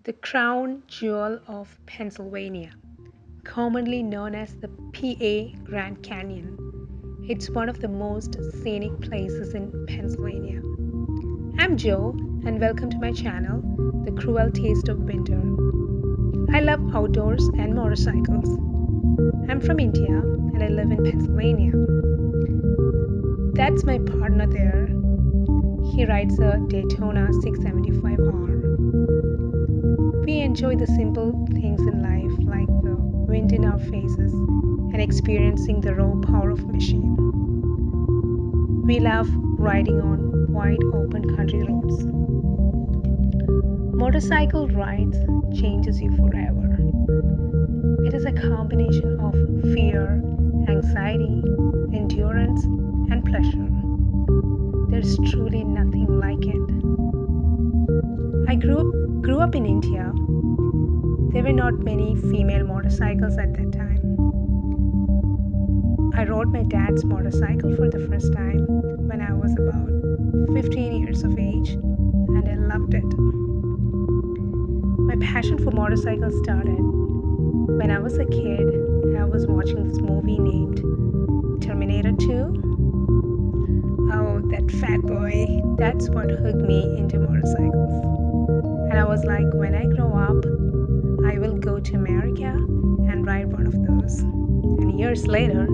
The crown jewel of Pennsylvania, commonly known as the PA Grand Canyon. It's one of the most scenic places in Pennsylvania. I'm Joe, and welcome to my channel, The Cruel Taste of Winter. I love outdoors and motorcycles. I'm from India and I live in Pennsylvania. That's my partner there. He rides a Daytona 675R. We enjoy the simple things in life like the wind in our faces and experiencing the raw power of machine. We love riding on wide open country roads. Motorcycle rides changes you forever. It is a combination of fear, anxiety, endurance, and pleasure. There's truly nothing like it. I grew up in India. There were not many female motorcycles at that time. I rode my dad's motorcycle for the first time when I was about 15 years of age, and I loved it. My passion for motorcycles started when I was a kid and I was watching this movie named Terminator 2. Oh, that fat boy, that's what hooked me into motorcycles. And I was like, when I grow up, I will go to America and ride one of those. And years later,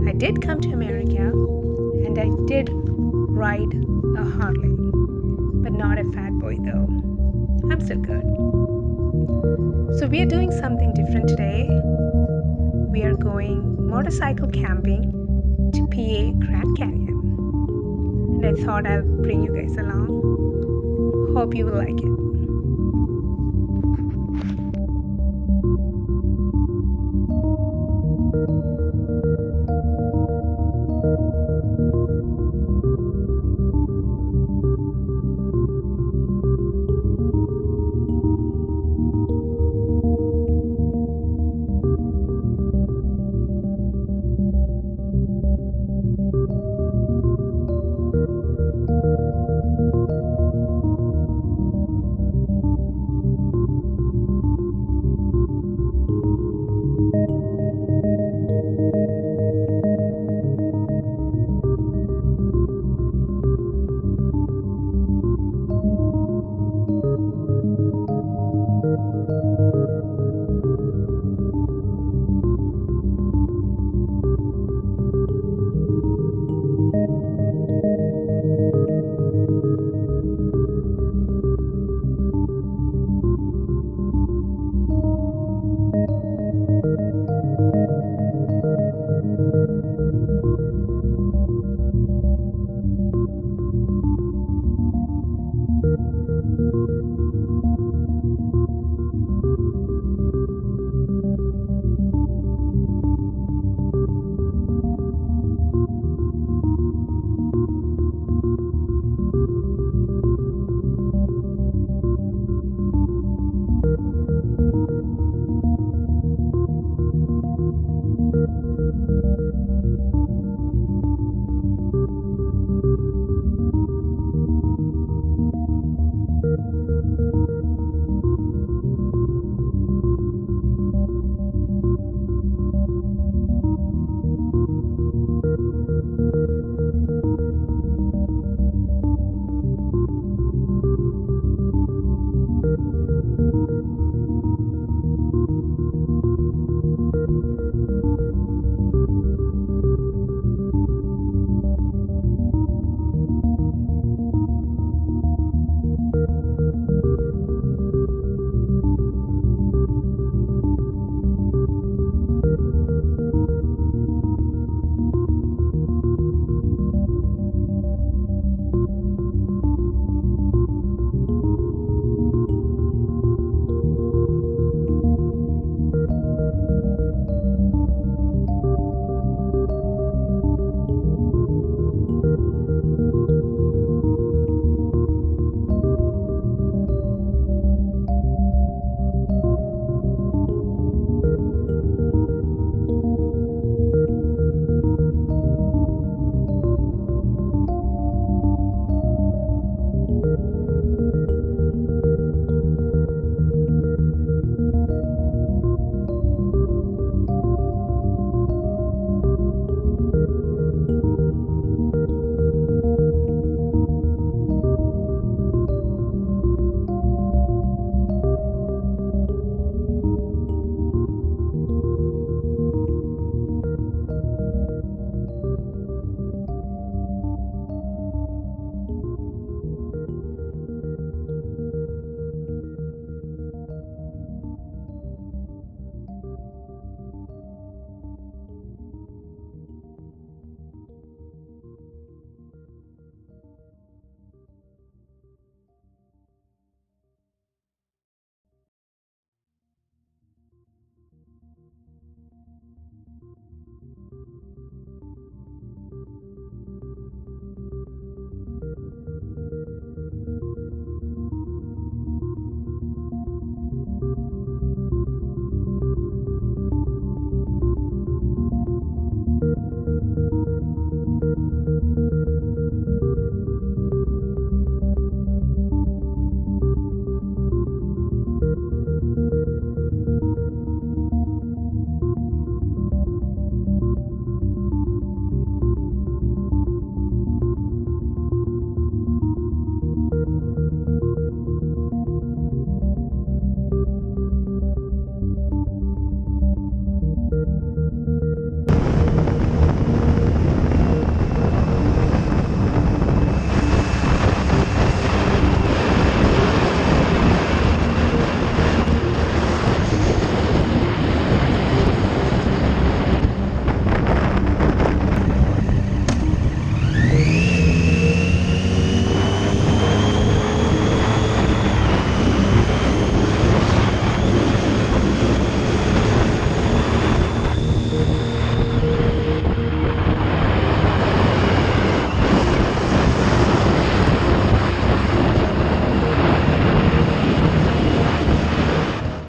I did come to America and I did ride a Harley, but not a fat boy though. I'm still good. So we are doing something different today. We are going motorcycle camping to PA Grand Canyon. And I thought I'll bring you guys along. Hope you will like it.